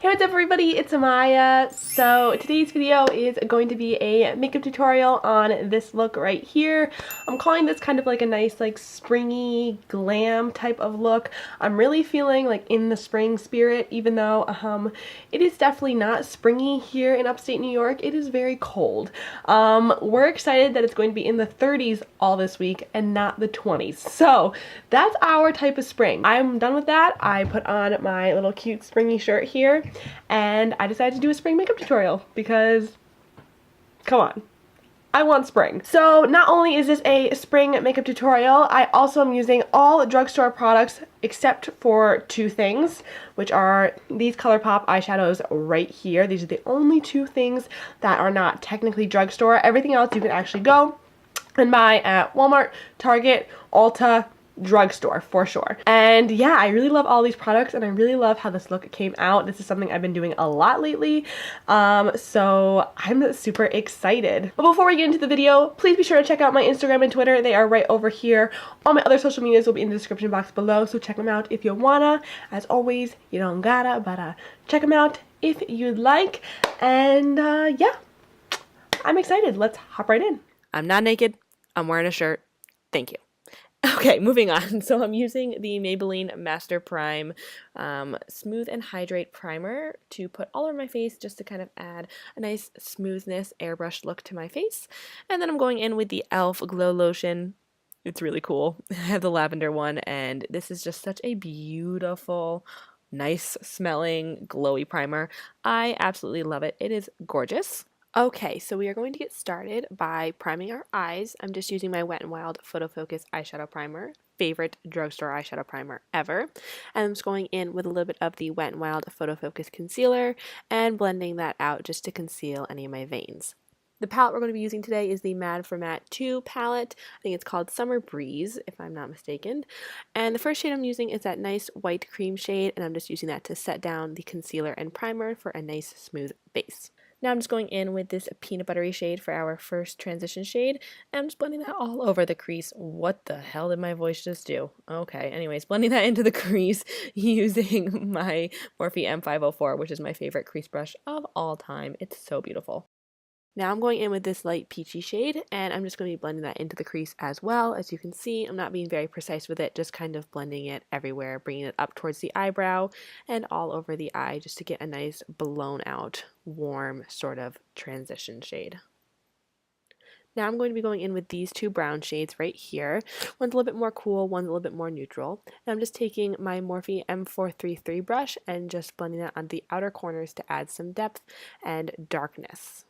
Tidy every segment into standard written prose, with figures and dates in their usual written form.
Hey, what's up everybody, it's Amaya. So today's video is going to be a makeup tutorial on this look right here. I'm calling this kind of like a nice like springy glam type of look. I'm really feeling like in the spring spirit, even though it is definitely not springy here in upstate New York. It is very cold. We're excited that it's going to be in the 30s all this week and not the 20s. So that's our type of spring. I'm done with that. I put on my little cute springy shirt here and I decided to do a spring makeup tutorial because, come on, I want spring. So not only is this a spring makeup tutorial, I also am using all drugstore products except for two things, which are these ColourPop eyeshadows right here. These are the only two things that are not technically drugstore. Everything else you can actually go and buy at Walmart, Target, Ulta, drugstore for sure. And yeah, I really love all these products and I really love how this look came out. This is something I've been doing a lot lately, so I'm super excited. But before we get into the video, please be sure to check out my Instagram and Twitter. They are right over here. All my other social medias will be in the description box below, so check them out if you wanna. As always, you don't gotta, but check them out if you'd like. And yeah, I'm excited. Let's hop right in. I'm not naked. I'm wearing a shirt. Thank you. Okay, moving on. So I'm using the Maybelline Master Prime Smooth and Hydrate Primer to put all over my face just to kind of add a nice smoothness, airbrush look to my face. And then I'm going in with the e.l.f. Glow Lotion. It's really cool. I have the lavender one, and this is just such a beautiful, nice smelling, glowy primer. I absolutely love it. It is gorgeous. Okay, so we are going to get started by priming our eyes. I'm just using my Wet n Wild Photo Focus eyeshadow primer, favorite drugstore eyeshadow primer ever. And I'm just going in with a little bit of the Wet n Wild Photo Focus concealer and blending that out just to conceal any of my veins. The palette we're going to be using today is the Mad for Matte 2 palette. I think it's called Summer Breeze, if I'm not mistaken. And the first shade I'm using is that nice white cream shade, and I'm just using that to set down the concealer and primer for a nice smooth base. Now I'm just going in with this peanut buttery shade for our first transition shade, and I'm just blending that all over the crease. What the hell did my voice just do? Okay, anyways, blending that into the crease using my Morphe M504, which is my favorite crease brush of all time. It's so beautiful. Now I'm going in with this light peachy shade, and I'm just going to be blending that into the crease as well. As you can see, I'm not being very precise with it, just kind of blending it everywhere, bringing it up towards the eyebrow and all over the eye just to get a nice blown out, warm sort of transition shade. Now I'm going to be going in with these two brown shades right here. One's a little bit more cool, one's a little bit more neutral. And I'm just taking my Morphe M433 brush and just blending that on the outer corners to add some depth and darkness.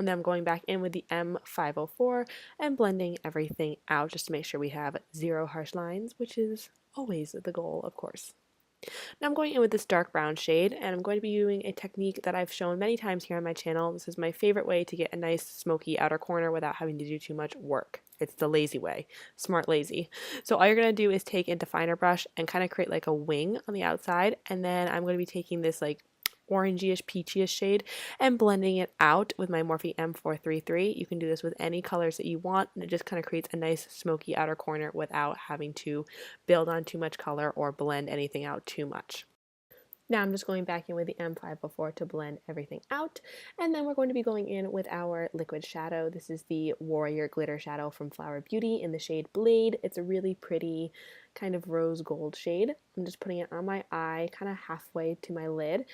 And then I'm going back in with the M504 and blending everything out just to make sure we have zero harsh lines, which is always the goal, of course. Now I'm going in with this dark brown shade, and I'm going to be using a technique that I've shown many times here on my channel. This is my favorite way to get a nice smoky outer corner without having to do too much work. It's the lazy way. Smart lazy. So all you're going to do is take a definer brush and kind of create like a wing on the outside, and then I'm going to be taking this like orangey-ish, peachy-ish shade and blending it out with my Morphe M433. You can do this with any colors that you want, and it just kind of creates a nice smoky outer corner without having to build on too much color or blend anything out too much. Now I'm just going back in with the M504 to blend everything out, and then we're going to be going in with our liquid shadow. This is the Warrior Glitter Shadow from Flower Beauty in the shade Blade. It's a really pretty kind of rose gold shade. I'm just putting it on my eye, kind of halfway to my lid,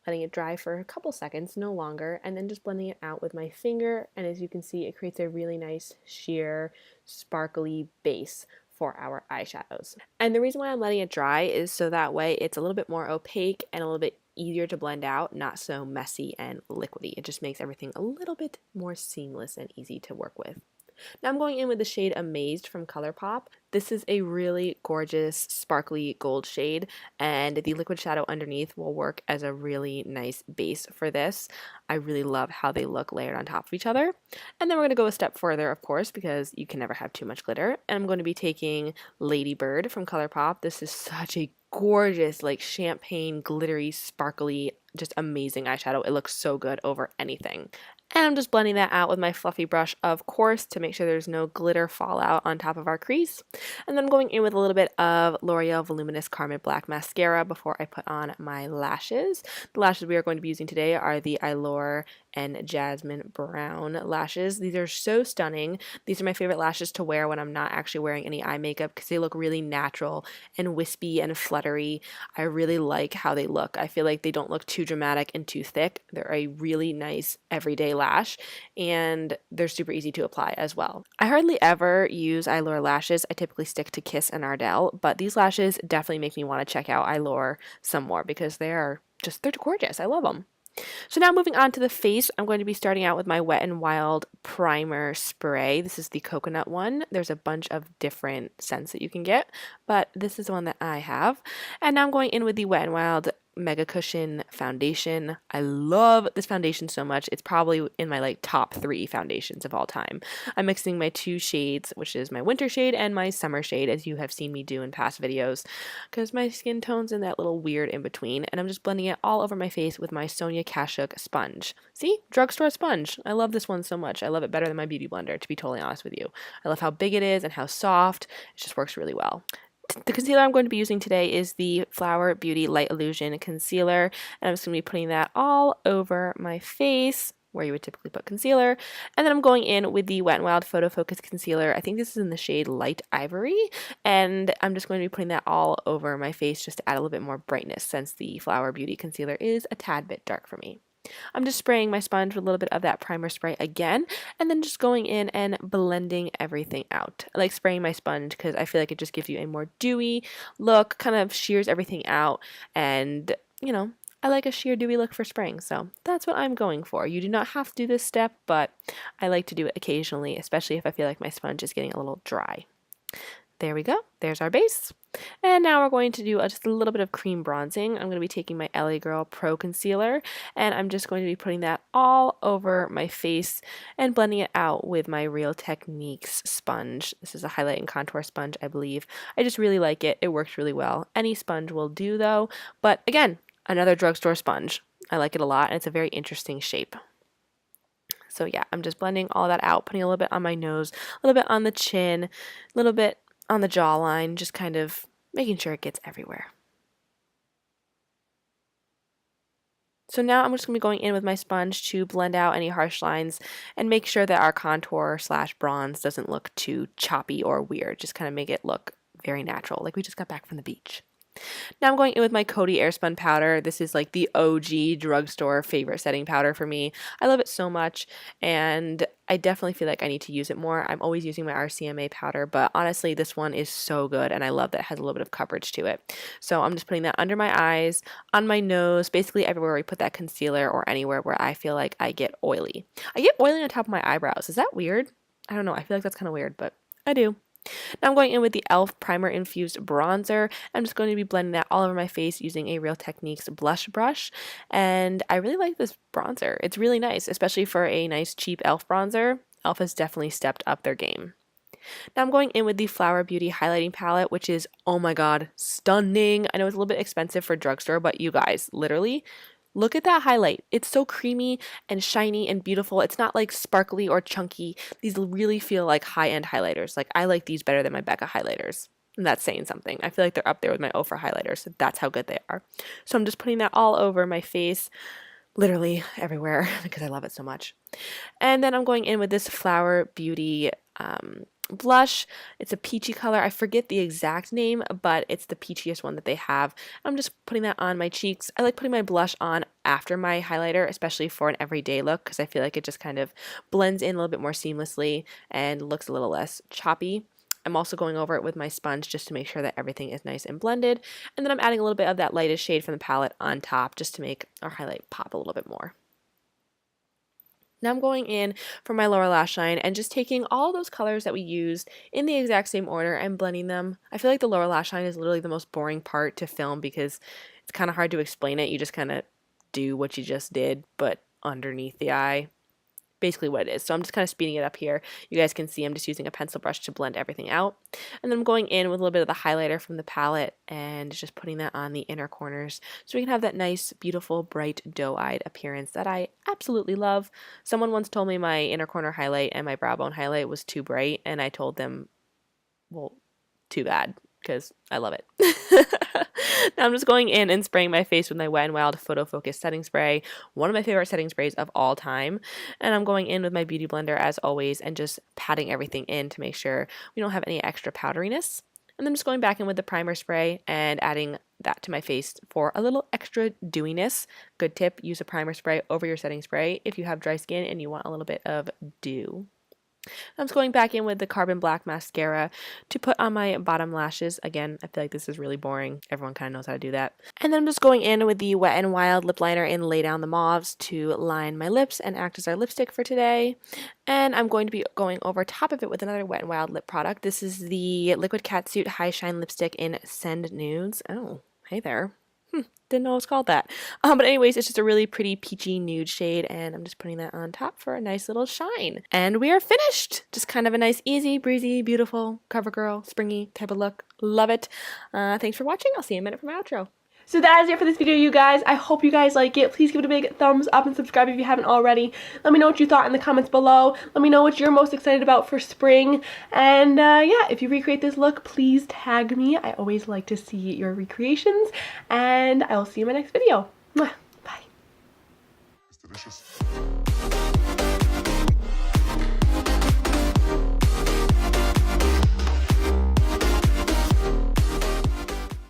letting it dry for a couple seconds, no longer, and then just blending it out with my finger. And as you can see, it creates a really nice sheer, sparkly base for our eyeshadows. And the reason why I'm letting it dry is so that way it's a little bit more opaque and a little bit easier to blend out, not so messy and liquidy. It just makes everything a little bit more seamless and easy to work with. Now I'm going in with the shade Amazed from ColourPop. This is a really gorgeous sparkly gold shade, and the liquid shadow underneath will work as a really nice base for this. I really love how they look layered on top of each other. And then we're going to go a step further, of course, because you can never have too much glitter. And I'm going to be taking Lady Bird from ColourPop. This is such a gorgeous, like champagne, glittery, sparkly, just amazing eyeshadow. It looks so good over anything. And I'm just blending that out with my fluffy brush, of course, to make sure there's no glitter fallout on top of our crease. And then I'm going in with a little bit of L'Oreal Voluminous Carmine Black Mascara before I put on my lashes. The lashes we are going to be using today are the Allure and Jasmine Brown lashes. These are so stunning. These are my favorite lashes to wear when I'm not actually wearing any eye makeup because they look really natural and wispy and fluttery. I really like how they look. I feel like they don't look too dramatic and too thick. They're a really nice everyday lash, and they're super easy to apply as well. I hardly ever use Allure lashes. I typically stick to Kiss and Ardell, but these lashes definitely make me want to check out Allure some more because they're gorgeous. I love them. So now moving on to the face, I'm going to be starting out with my Wet n Wild primer spray. This is the coconut one. There's a bunch of different scents that you can get, but this is the one that I have. And now I'm going in with the Wet n Wild Mega Cushion foundation. I love this foundation so much. It's probably in my top 3 foundations of all time. I'm mixing my 2 shades, which is my winter shade and my summer shade, as you have seen me do in past videos, because my skin tone's in that little weird in between, and I'm just blending it all over my face with my Sonia Kashuk sponge. See? Drugstore sponge. I love this one so much. I love it better than my beauty blender, to be totally honest with you. I love how big it is and how soft. It just works really well. The concealer I'm going to be using today is the Flower Beauty Light Illusion Concealer, and I'm just going to be putting that all over my face, where you would typically put concealer. And then I'm going in with the Wet n Wild Photo Focus Concealer. I think this is in the shade Light Ivory, and I'm just going to be putting that all over my face just to add a little bit more brightness, since the Flower Beauty Concealer is a tad bit dark for me. I'm just spraying my sponge with a little bit of that primer spray again, and then just going in and blending everything out. I like spraying my sponge because I feel like it just gives you a more dewy look, kind of shears everything out, and I like a sheer dewy look for spring, so that's what I'm going for. You do not have to do this step, but I like to do it occasionally, especially if I feel like my sponge is getting a little dry. There we go. There's our base. And now we're going to do just a little bit of cream bronzing. I'm going to be taking my LA Girl Pro Concealer, and I'm just going to be putting that all over my face and blending it out with my Real Techniques sponge. This is a highlight and contour sponge, I believe. I just really like it. It works really well. Any sponge will do, though. But again, another drugstore sponge. I like it a lot, and it's a very interesting shape. So yeah, I'm just blending all that out, putting a little bit on my nose, a little bit on the chin, a little bit on the jawline, just kind of making sure it gets everywhere. So now I'm just going to be going in with my sponge to blend out any harsh lines and make sure that our contour / bronze doesn't look too choppy or weird. Just kind of make it look very natural, like we just got back from the beach. Now I'm going in with my Coty Airspun powder. This is like the OG drugstore favorite setting powder for me. I love it so much, and I definitely feel like I need to use it more. I'm always using my RCMA powder, but honestly, this one is so good, and I love that it has a little bit of coverage to it. So I'm just putting that under my eyes, on my nose, basically everywhere we put that concealer or anywhere where I feel like I get oily. I get oily on top of my eyebrows. Is that weird? I don't know. I feel like that's kind of weird, but I do. Now I'm going in with the e.l.f. Primer Infused Bronzer. I'm just going to be blending that all over my face using a Real Techniques blush brush. And I really like this bronzer. It's really nice, especially for a nice cheap e.l.f. bronzer. e.l.f. has definitely stepped up their game. Now I'm going in with the Flower Beauty Highlighting Palette, which is, oh my god, stunning. I know it's a little bit expensive for drugstore, but you guys, literally, look at that highlight. It's so creamy and shiny and beautiful. It's not like sparkly or chunky. These really feel like high-end highlighters. Like, I like these better than my Becca highlighters. And that's saying something. I feel like they're up there with my Ofra highlighters. So that's how good they are. So I'm just putting that all over my face, literally everywhere, because I love it so much. And then I'm going in with this Flower Beauty blush. It's a peachy color. I forget the exact name, but it's the peachiest one that they have. I'm just putting that on my cheeks. I like putting my blush on after my highlighter, especially for an everyday look, because I feel like it just kind of blends in a little bit more seamlessly and looks a little less choppy. I'm also going over it with my sponge just to make sure that everything is nice and blended. And then I'm adding a little bit of that lightest shade from the palette on top just to make our highlight pop a little bit more. Now I'm going in for my lower lash line and just taking all those colors that we used in the exact same order and blending them. I feel like the lower lash line is literally the most boring part to film because it's kind of hard to explain it. You just kind of do what you just did, but underneath the eye. basically what it is. So I'm just kind of speeding it up here. You guys can see I'm just using a pencil brush to blend everything out. And then I'm going in with a little bit of the highlighter from the palette and just putting that on the inner corners so we can have that nice, beautiful, bright, doe-eyed appearance that I absolutely love. Someone once told me my inner corner highlight and my brow bone highlight was too bright, and I told them, well, too bad, because I love it. Now I'm just going in and spraying my face with my Wet n Wild Photo Focus setting spray, one of my favorite setting sprays of all time. And I'm going in with my Beauty Blender as always and just patting everything in to make sure we don't have any extra powderiness. And then just going back in with the primer spray and adding that to my face for a little extra dewiness. Good tip, use a primer spray over your setting spray if you have dry skin and you want a little bit of dew. I'm just going back in with the Carbon Black Mascara to put on my bottom lashes. Again, I feel like this is really boring. Everyone kind of knows how to do that. And then I'm just going in with the Wet n Wild lip liner and Lay Down the Mauves to line my lips and act as our lipstick for today. And I'm going to be going over top of it with another Wet n Wild lip product. This is the Liquid Catsuit High Shine Lipstick in Send Nudes. Oh, hey there. Didn't know it was called that. But anyways, it's just a really pretty peachy nude shade, and I'm just putting that on top for a nice little shine. And we are finished! Just kind of a nice, easy, breezy, beautiful, CoverGirl, springy type of look. Love it. Thanks for watching. I'll see you in a minute for my outro. So that is it for this video, you guys. I hope you guys like it. Please give it a big thumbs up and subscribe if you haven't already. Let me know what you thought in the comments below. Let me know what you're most excited about for spring. And yeah, if you recreate this look, please tag me. I always like to see your recreations. And I will see you in my next video. Mwah. Bye. It's delicious.